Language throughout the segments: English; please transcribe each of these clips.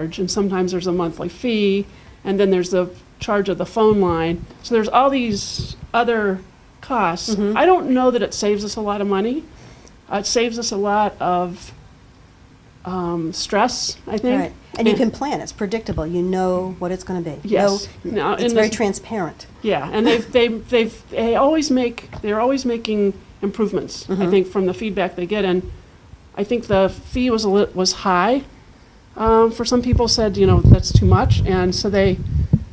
and sometimes there's a monthly fee, and then there's the charge of the phone line. So there's all these other costs. I don't know that it saves us a lot of money. It saves us a lot of stress, I think. Right. And you can plan. It's predictable. You know what it's going to be. Yes. No, it's very transparent. Yeah, and they're always making improvements. I think from the feedback they get, and I think the fee was high. For some people said, that's too much, and so they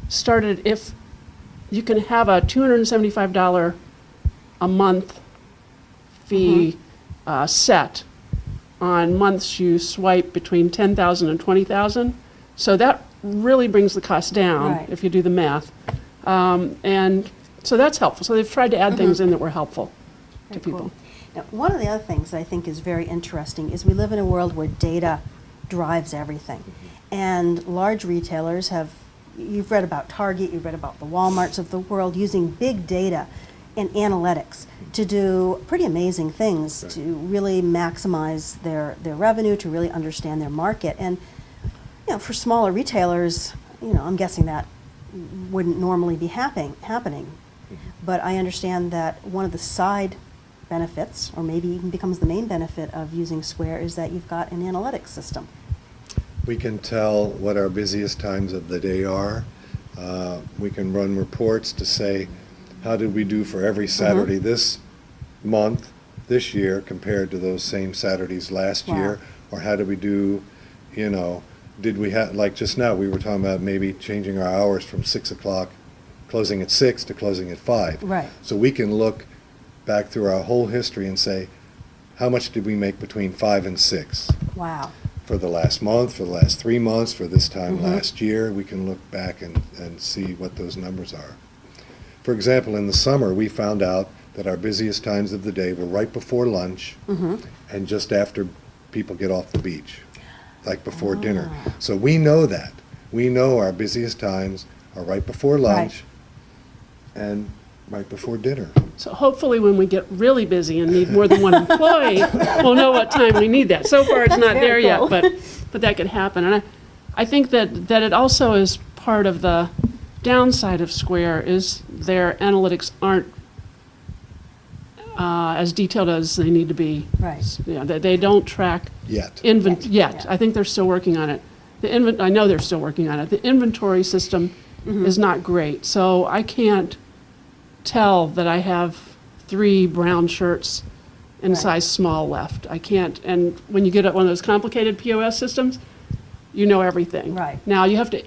started, if you can have a $275 a month fee set on months you swipe between 10,000 and 20,000. So that really brings the cost down if you do the math. And so that's helpful. So they've tried to add things in that were helpful to people. Cool. Now, one of the other things that I think is very interesting is we live in a world where data drives everything. And large retailers you've read about Target, you've read about the Walmarts of the world using big data and analytics to do pretty amazing things to really maximize their revenue, to really understand their market. And for smaller retailers, I'm guessing that wouldn't normally be happening. But I understand that one of the side benefits, or maybe even becomes the main benefit of using Square, is that you've got an analytics system. We can tell what our busiest times of the day are. We can run reports to say, how did we do for every Saturday this month, this year, compared to those same Saturdays last year? Or how did we do, did we have, like just now, we were talking about maybe changing our hours from 6 o'clock, closing at 6 to closing at 5. Right. So we can look back through our whole history and say, how much did we make between 5 and 6? Wow. For the last month, for the last 3 months, for this time last year, we can look back and see what those numbers are. For example, in the summer, we found out that our busiest times of the day were right before lunch and just after people get off the beach, like before dinner. So we know that. We know our busiest times are right before lunch and right before dinner. So hopefully when we get really busy and need more than one employee, we'll know what time we need that. So far it's not there yet, but that could happen. And I think that it also is part of the downside of Square is their analytics aren't as detailed as they need to be. Right. They don't track Yet. yet. I think they're still working on it. I know they're still working on it. The inventory system is not great, so I can't tell that I have 3 brown shirts in size small left. I can't. And when you get one of those complicated POS systems, you know everything. Right. Now you have to